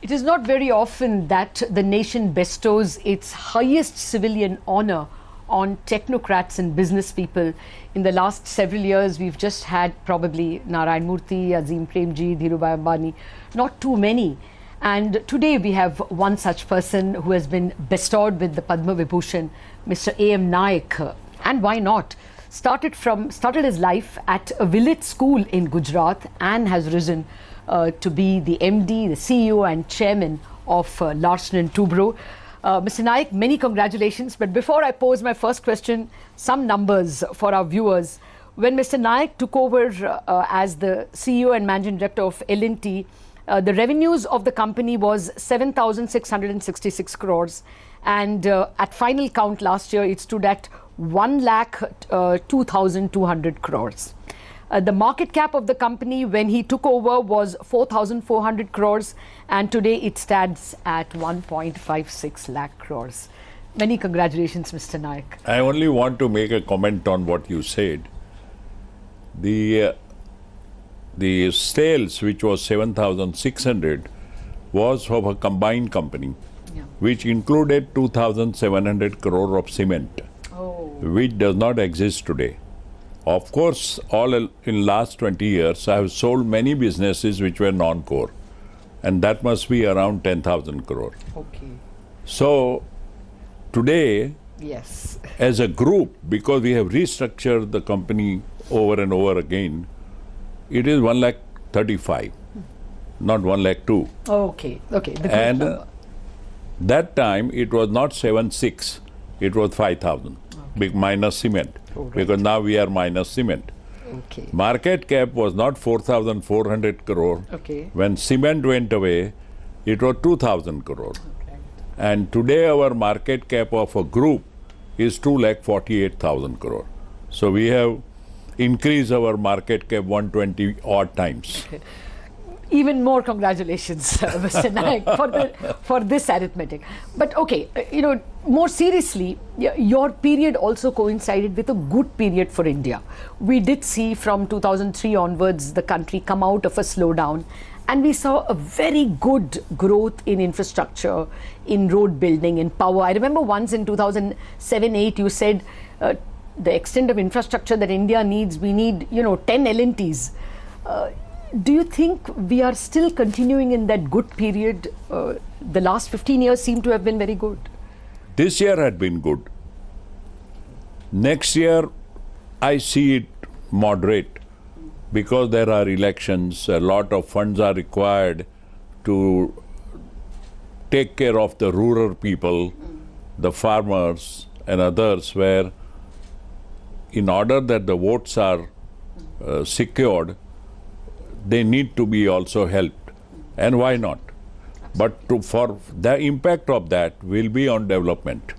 It is not very often that the nation bestows its highest civilian honor on technocrats and business people. In the last several years, we've just had probably Narayan Murthy, Azim Premji, Dhirubhai Ambani, not too many. And today we have one such person who has been bestowed with the Padma Vibhushan, Mr. A.M. Naik. And why not? Started his life at a village school in Gujarat and has risen to be the MD, the CEO and chairman of Larsen & Toubro. Mr. Naik, many congratulations. But before I pose my first question, some numbers for our viewers. When Mr. Naik took over as the CEO and managing director of L&T, the revenues of the company was 7,666 crores. And at final count last year, it stood at 1,02,200 crores. The market cap of the company when he took over was 4,400 crores, and today it stands at 1.56 lakh crores. Many congratulations, Mr. Naik. I only want to make a comment on what you said. The sales, which was 7,600, was of a combined company, which included 2,700 crore of cement, which does not exist today. Of course, in last 20 years, I have sold many businesses which were non-core, and that must be around 10,000 crore. Okay. So today, yes, as a group, because we have restructured the company over and over again, it is 1,35,000, not 1,02,000. Okay. Okay. And that time it was not 7,600, it was 5,000, minus cement. Right. Because now we are minus cement. Okay. Market cap was not 4,400 crore. Okay. When cement went away, it was 2,000 crore. Okay. And today our market cap of a group is 2,48,000 crore. So we have increased our market cap 120 odd times. Okay. Even more congratulations, Mr. Naik, for this arithmetic. But okay, more seriously, your period also coincided with a good period for India. We did see from 2003 onwards the country come out of a slowdown, and we saw a very good growth in infrastructure, in road building, in power. I remember once in 2007-8 you said the extent of infrastructure that India needs, we need 10 L&Ts. Do you think we are still continuing in that good period? The last 15 years seem to have been very good. This year had been good. Next year, I see it moderate because there are elections. A lot of funds are required to take care of the rural people, the farmers and others, where in order that the votes are secured, they need to be also helped. And why not? But for the impact of that will be on development.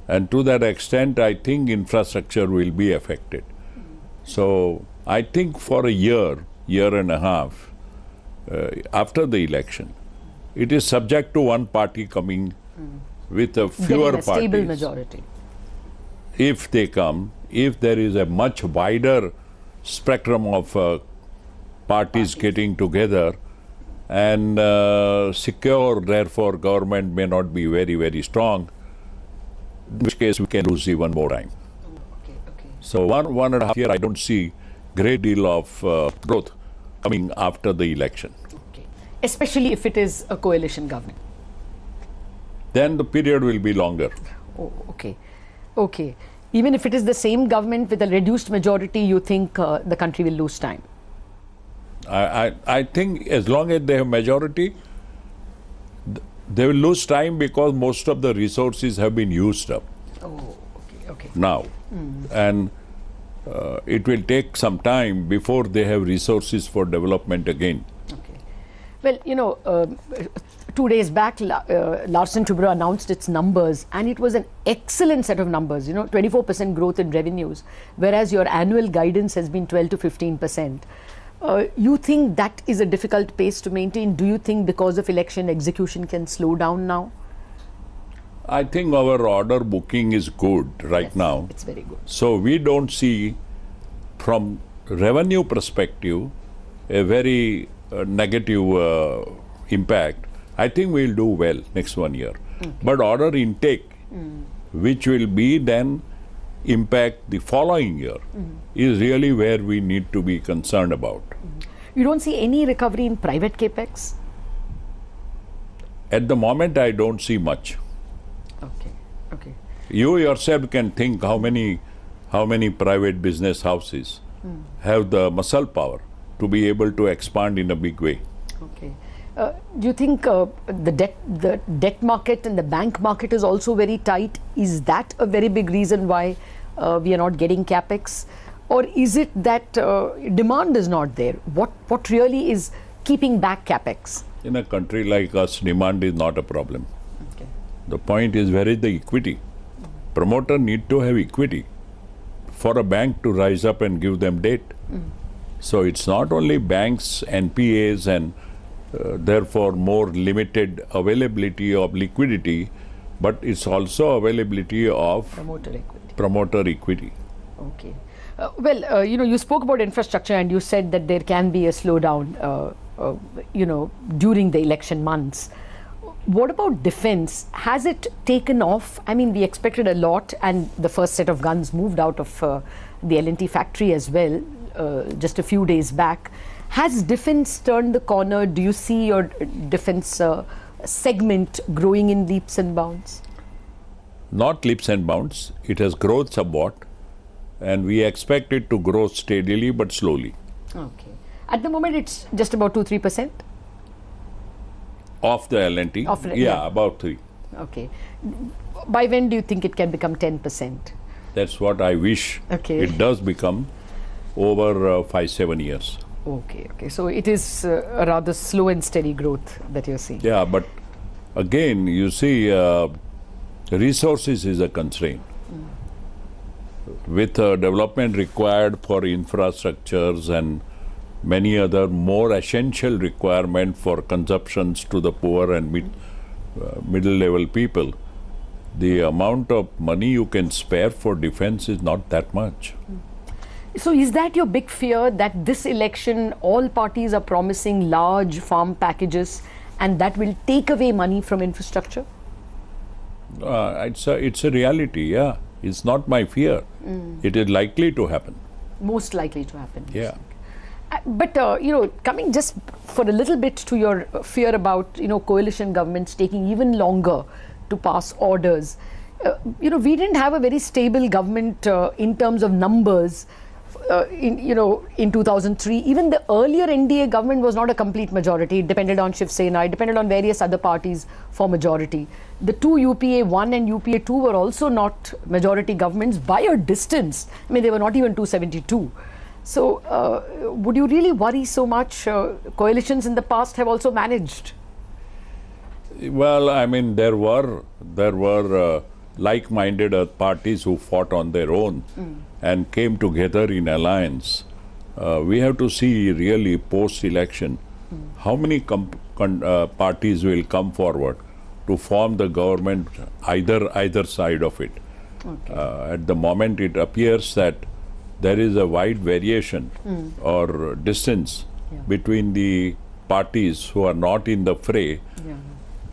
And to that extent, I think infrastructure will be affected. So I think for a year and a half, after the election, it is subject to one party coming with a fewer parties. Stable parties. Majority. If they come, if there is a much wider spectrum of parties getting together and secure, therefore government may not be very, very strong, in which case we can lose even more time. Okay. So one and a half year, I don't see great deal of growth coming after the election. Okay. Especially if it is a coalition government. Then the period will be longer. Oh, okay. Okay. Even if it is the same government with a reduced majority, you think the country will lose time? I think as long as they have majority, they will lose time because most of the resources have been used up. Okay. Now. And it will take some time before they have resources for development again. Okay. Well, 2 days back, Larsen & Toubro announced its numbers, and it was an excellent set of numbers, 24% growth in revenues, whereas your annual guidance has been 12 to 15%. You think that is a difficult pace to maintain? Do you think because of election execution can slow down now? I think our order booking is good right now. It's very good. So we don't see from revenue perspective a very negative impact. I think we'll do well next 1 year. But order intake, which will be then impact the following year, is really where we need to be concerned about. You don't see any recovery in private capex? At the moment, I don't see much. Okay, okay. You yourself can think how many private business houses have the muscle power to be able to expand in a big way. Okay. Do you think the debt market and the bank market is also very tight? Is that a very big reason why we are not getting capex? Or is it that demand is not there? What really is keeping back capex? In a country like us, demand is not a problem. Okay. The point is, where is the equity? Promoter need to have equity for a bank to rise up and give them debt. So it's not only banks, NPAs, and therefore more limited availability of liquidity, but it's also availability of promoter equity. Okay. You spoke about infrastructure and you said that there can be a slowdown, during the election months. What about defense? Has it taken off? I mean, we expected a lot, and the first set of guns moved out of the L&T factory as well, just a few days back. Has defense turned the corner? Do you see your defense segment growing in leaps and bounds? Not leaps and bounds. It has grown somewhat, and we expect it to grow steadily but slowly. Okay. At the moment, it's just about 2-3%? Of the L&T? About 3. Okay. By when do you think it can become 10%? That's what I wish. Okay. It does become over 5-7 years. Okay, okay. So it is a rather slow and steady growth that you're seeing. Yeah, but again, you see, resources is a constraint. With development required for infrastructures and many other more essential requirement for consumptions to the poor and middle level people, the amount of money you can spare for defense is not that much. So is that your big fear, that this election all parties are promising large farm packages and that will take away money from infrastructure? It's a reality, yeah. It's not my fear. It is likely to happen. Most likely to happen. Yeah. But, coming just for a little bit to your fear about, coalition governments taking even longer to pass orders, we didn't have a very stable government in terms of numbers in 2003. Even the earlier NDA government was not a complete majority. It depended on Shiv Sena, it depended on various other parties for majority. The two UPA 1 and UPA 2 were also not majority governments by a distance. I mean, they were not even 272. So, would you really worry so much? Coalitions in the past have also managed. Well, I mean, there were like-minded parties who fought on their own and came together in alliance. We have to see really post-election how many parties will come forward to form the government, either side of it. Okay. At the moment, it appears that there is a wide variation or distance between the parties who are not in the fray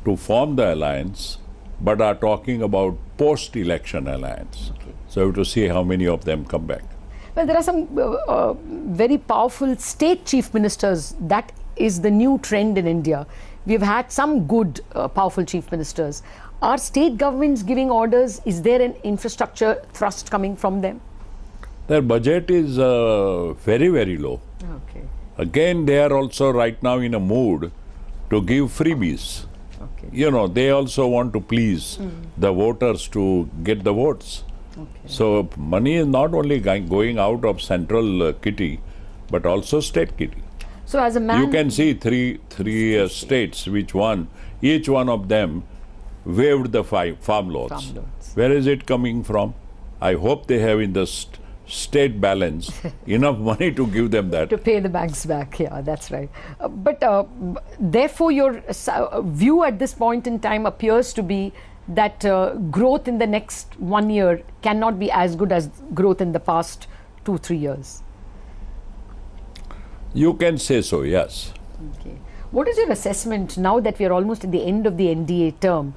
to form the alliance, but are talking about post-election alliance. Okay. So we have to see how many of them come back. Well, there are some very powerful state chief ministers. That is the new trend in India. We've had some good, powerful chief ministers. Are state governments giving orders? Is there an infrastructure thrust coming from them? Their budget is very, very low. Okay. Again, they are also right now in a mood to give freebies. Okay. They also want to please the voters to get the votes. Okay. So money is not only going out of central kitty, but also state kitty. So as a man, you can see three states, each one of them waived the farm loans. Where is it coming from? I hope they have in the state balance enough money to give them that. To pay the banks back, yeah, that's right. But therefore, your view at this point in time appears to be that growth in the next 1 year cannot be as good as growth in the past 2-3 years. You can say so, yes. Okay. What is your assessment now that we are almost at the end of the NDA term?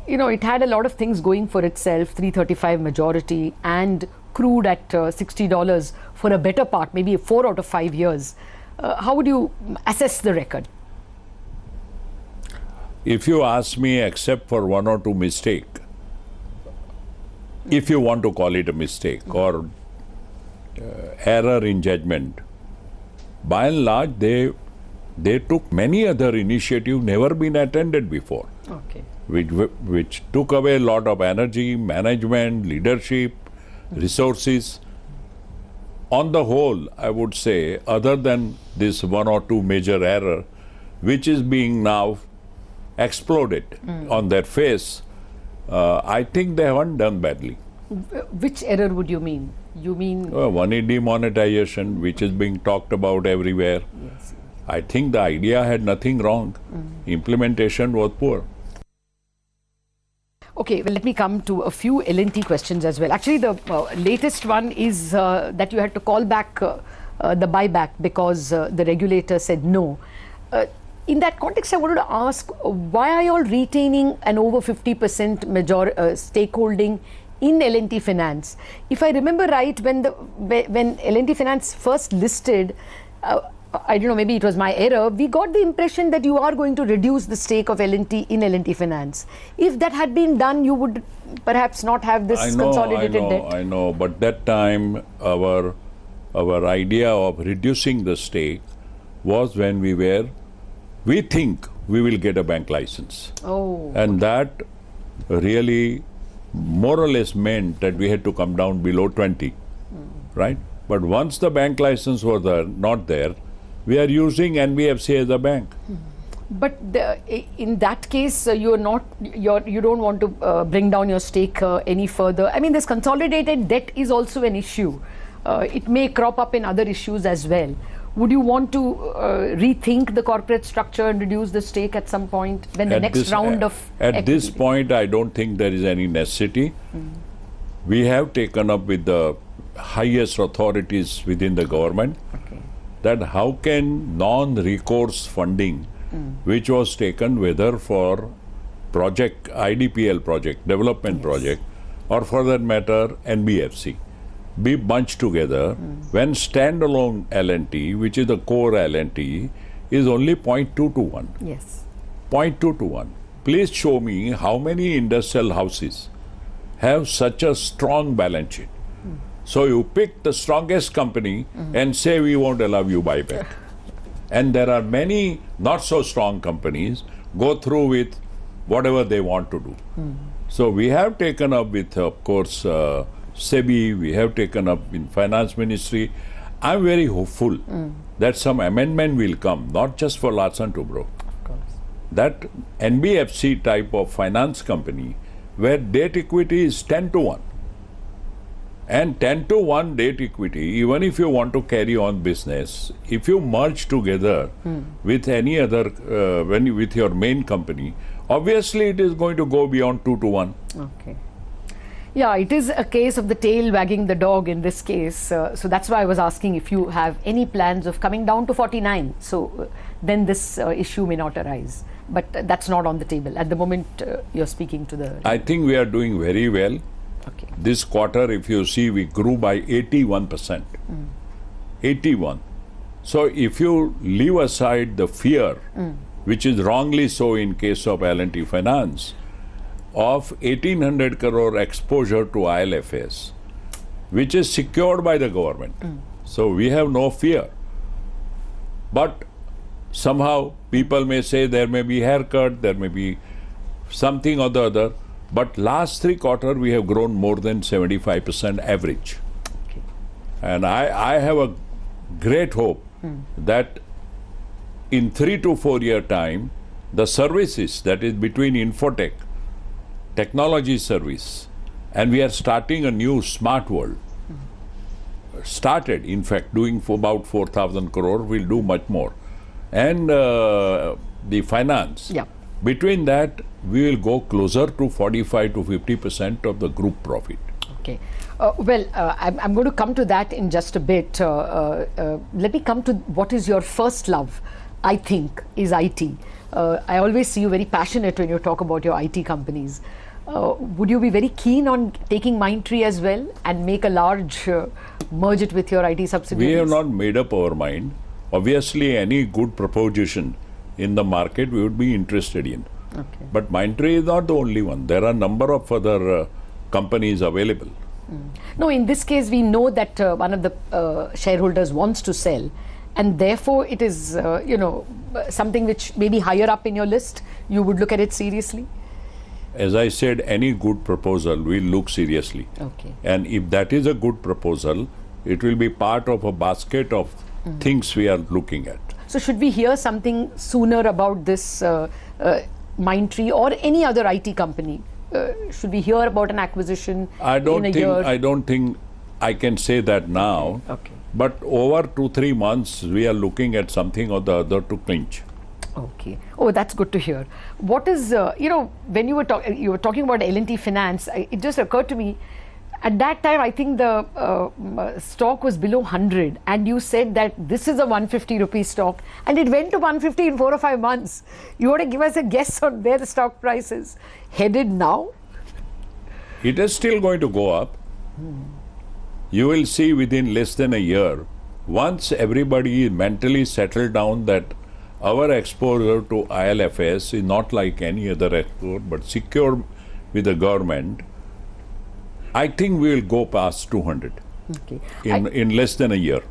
It had a lot of things going for itself, 335 majority and crude at $60 for a better part, maybe 4 out of 5 years. How would you assess the record? If you ask me, except for 1 or 2 mistakes, if you want to call it a mistake or error in judgment, by and large, they took many other initiatives never been attended before, Okay. which took away a lot of energy, management, leadership, resources. On the whole, I would say, other than this 1 or 2 major error, which is being now exploded on their face, I think they haven't done badly. Which error would you mean? You mean? One is demonetization, which is being talked about everywhere. Yes. I think the idea had nothing wrong. Implementation was poor. Okay, well, let me come to a few L&T questions as well. Actually, the latest one is that you had to call back the buyback because the regulator said no. In that context, I wanted to ask, why are you all retaining an over 50% stakeholding in L&T Finance? If I remember right, when L&T Finance first listed, I don't know, maybe it was my error, we got the impression that you are going to reduce the stake of L&T in L&T Finance. If that had been done, you would perhaps not have this consolidated debt. I know, but that time our idea of reducing the stake was when we think we will get a bank license. Oh. And that really more or less meant that we had to come down below 20, right? But once the bank license was not there, we are using NBFC as a bank. But in that case, you don't want to bring down your stake any further. I mean, this consolidated debt is also an issue. It may crop up in other issues as well. Would you want to rethink the corporate structure and reduce the stake at some point when the next round of At this point, I don't think there is any necessity. We have taken up with the highest authorities within the government that how can non-recourse funding, which was taken whether for project, IDPL project, development project, or for that matter, NBFC, be bunched together when standalone L&T, which is the core L&T, is only 0.2 to 1. Yes. 0.2 to 1. Please show me how many industrial houses have such a strong balance sheet. So you pick the strongest company and say we won't allow you buyback. And there are many not so strong companies go through with whatever they want to do. So we have taken up with, of course, SEBI, we have taken up in Finance Ministry. I'm very hopeful that some amendment will come, not just for Larsen & Toubro. Of course. That NBFC type of finance company where debt equity is 10 to 1. And 10 to 1 debt equity, even if you want to carry on business, if you merge together with any other, with your main company, obviously it is going to go beyond 2 to 1. Okay. Yeah, it is a case of the tail wagging the dog in this case. So that's why I was asking if you have any plans of coming down to 49. So then this issue may not arise. But that's not on the table. At the moment, you're speaking to the... I think we are doing very well. Okay. This quarter, if you see, we grew by 81%. 81. So if you leave aside the fear, which is wrongly so in case of L&T Finance, of 1800 crore exposure to ILFS, which is secured by the government. So we have no fear. But somehow people may say there may be haircut, there may be something or the other. But last 3 quarters, we have grown more than 75% average. Okay. And I have a great hope that in 3 to 4 year time, the services, that is between Infotech, technology service, and we are starting a new smart world. Started, in fact, doing for about 4,000 crore, we'll do much more. And the finance. Yeah. Between that, we will go closer to 45 to 50% of the group profit. Okay. I'm going to come to that in just a bit. Let me come to what is your first love. I think, is IT. I always see you very passionate when you talk about your IT companies. Would you be very keen on taking Mindtree as well and make a large merge it with your IT subsidiaries? We have not made up our mind. Obviously, any good proposition in the market we would be interested in. Okay. But Mindtree is not the only one. There are a number of other companies available. No, in this case, we know that one of the shareholders wants to sell, and therefore it is, something which may be higher up in your list. You would look at it seriously? As I said, any good proposal we'll look seriously. Okay. And if that is a good proposal, it will be part of a basket of things we are looking at. So should we hear something sooner about this Mindtree or any other IT company? Should we hear about an acquisition in a year? I don't think I can say that now. Okay. But over 2-3 months, we are looking at something or the other to clinch. Okay. Oh, that's good to hear. What is, when you were talking about L&T Finance, it just occurred to me, at that time, I think the stock was below 100, and you said that this is a 150 rupee stock, and it went to 150 in 4 or 5 months. You want to give us a guess on where the stock price is headed now? It is still going to go up. You will see within less than a year, once everybody is mentally settled down that our exposure to ILFS is not like any other export, but secure with the government, I think we will go past 200 in less than a year.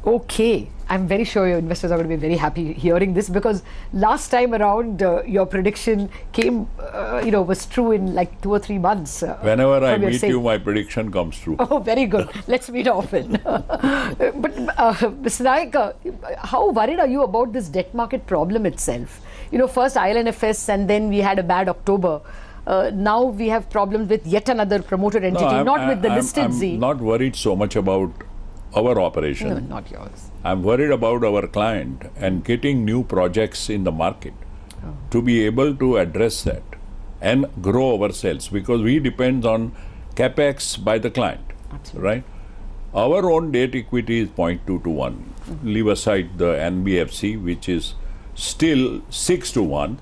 Okay. I'm very sure your investors are going to be very happy hearing this, because last time around your prediction came, was true in like 2 or 3 months. Whenever I meet you, my prediction comes true. Oh, very good. Let's meet often. But Mr. Naik, how worried are you about this debt market problem itself? First ILFS, and then we had a bad October. Now we have problems with yet another promoter entity, with the listed Z. I'm not worried so much about our operation. No, not yours. I'm worried about our client and getting new projects in the market to be able to address that and grow ourselves, because we depend on capex by the client. Absolutely. Right? Our own debt equity is 0.2 to 1. Leave aside the NBFC, which is still 6 to 1,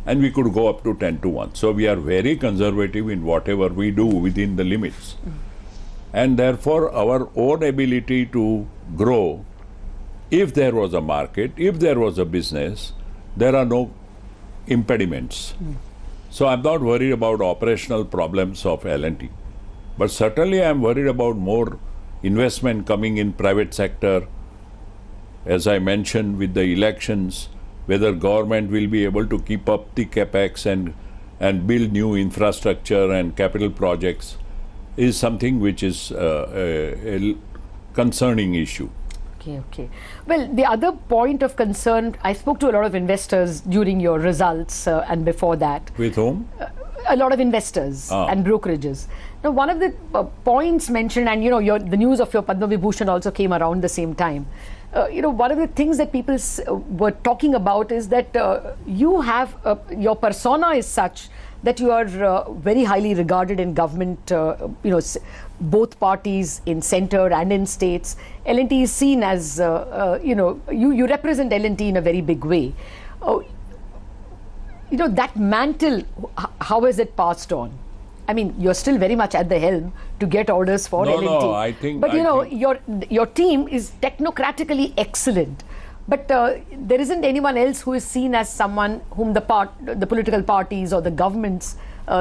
and we could go up to 10 to 1. So we are very conservative in whatever we do within the limits. And therefore, our own ability to grow, if there was a market, if there was a business, there are no impediments. So I'm not worried about operational problems of L&T. But certainly I'm worried about more investment coming in private sector. As I mentioned, with the elections, whether government will be able to keep up the capex and build new infrastructure and capital projects is something which is a concerning issue. Okay. Well, the other point of concern, I spoke to a lot of investors during your results and before that. With whom? A lot of investors and brokerages. Now, one of the points mentioned, and the news of your Padma Vibhushan also came around the same time. One of the things that people were talking about is that you have your persona is such that you are very highly regarded in government, both parties in center and in states. L&T is seen as, you represent L&T in a very big way. That mantle, how is it passed on? I mean, you're still very much at the helm to get orders for L&T. No, I think... But, your team is technocratically excellent. But there isn't anyone else who is seen as someone whom the political parties or the governments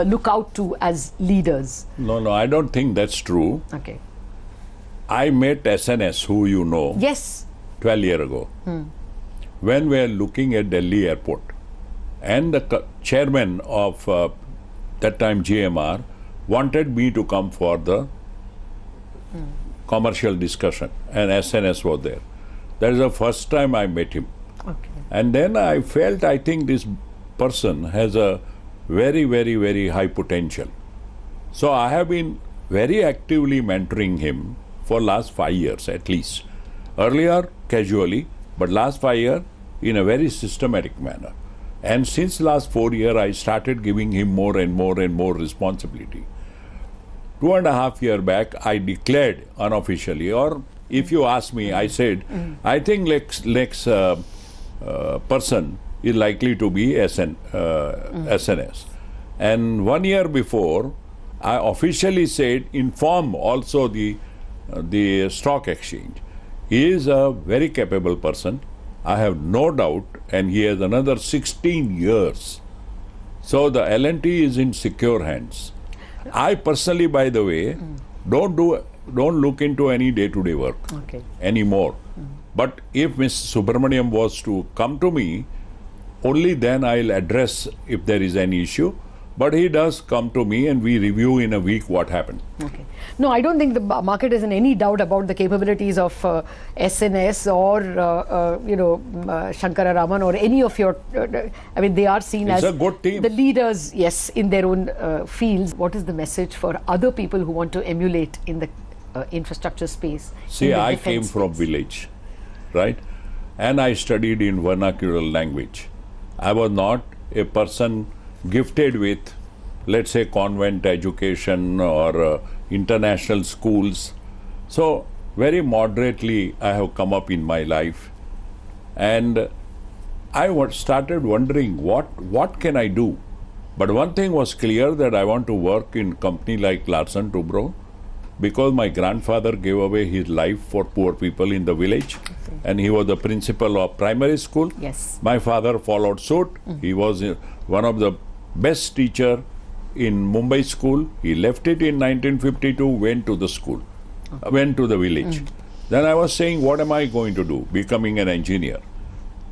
look out to as leaders. No, I don't think that's true. Okay. I met SNS, who you know, yes, 12 years ago, when we were looking at Delhi airport. And the chairman of that time GMR wanted me to come for the commercial discussion, and SNS was there. That is the first time I met him. Okay. And then I felt, I think this person has a very, very, very high potential. So I have been very actively mentoring him for last 5 years at least. Earlier, casually, but last 5 years in a very systematic manner. And since last 4 years, I started giving him more and more and more responsibility. 2.5 years back, I declared unofficially, or if you ask me, I said, I think let's person is likely to be SNS. And 1 year before, I officially said, inform also the stock exchange. He is a very capable person, I have no doubt, and he has another 16 years. So the L&T is in secure hands. I personally, by the way, don't look into any day-to-day work anymore. But if Mr. Subramaniam was to come to me, only then I'll address if there is any issue. But he does come to me and we review in a week what happened. Okay. No, I don't think the market is in any doubt about the capabilities of SNS or, Shankara Raman or any of your, I mean, they are seen as a good team. The leaders, yes, in their own fields. What is the message for other people who want to emulate in the infrastructure space? See, I came from village, right? And I studied in vernacular language. I was not a person gifted with, let's say, convent education or international schools. So very moderately I have come up in my life, and I started wondering what can I do. But one thing was clear, that I want to work in company like Larsen Toubro, because my grandfather gave away his life for poor people in the village, and he was the principal of primary school. Yes. My father followed suit. He was one of the best teacher in Mumbai school. He left it in 1952, went to the school, went to the village. Then I was saying, what am I going to do? Becoming an engineer.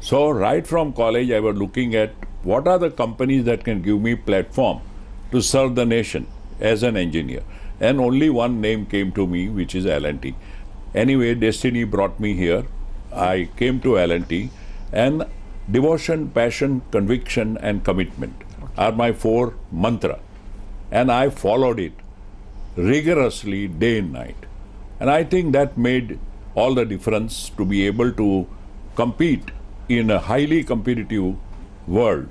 So right from college, I was looking at what are the companies that can give me platform to serve the nation as an engineer. And only one name came to me, which is L&T. Anyway, destiny brought me here. I came to L&T, and devotion, passion, conviction, and commitment are my 4 mantra. And I followed it rigorously day and night. And I think that made all the difference to be able to compete in a highly competitive world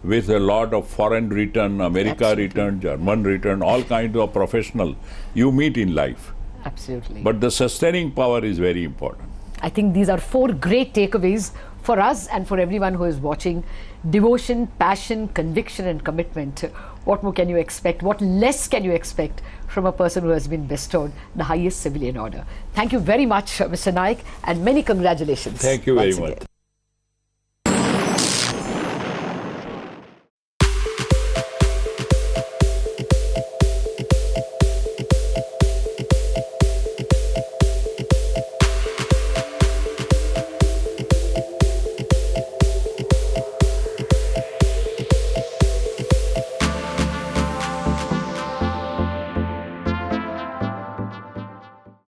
with a lot of foreign return, America return, German return, all kinds of professional you meet in life. Absolutely. But the sustaining power is very important. I think these are 4 great takeaways for us and for everyone who is watching. Devotion, passion, conviction, and commitment. What more can you expect? What less can you expect from a person who has been bestowed the highest civilian order? Thank you very much, Mr. Naik, and many congratulations. Thank you very once much. Again.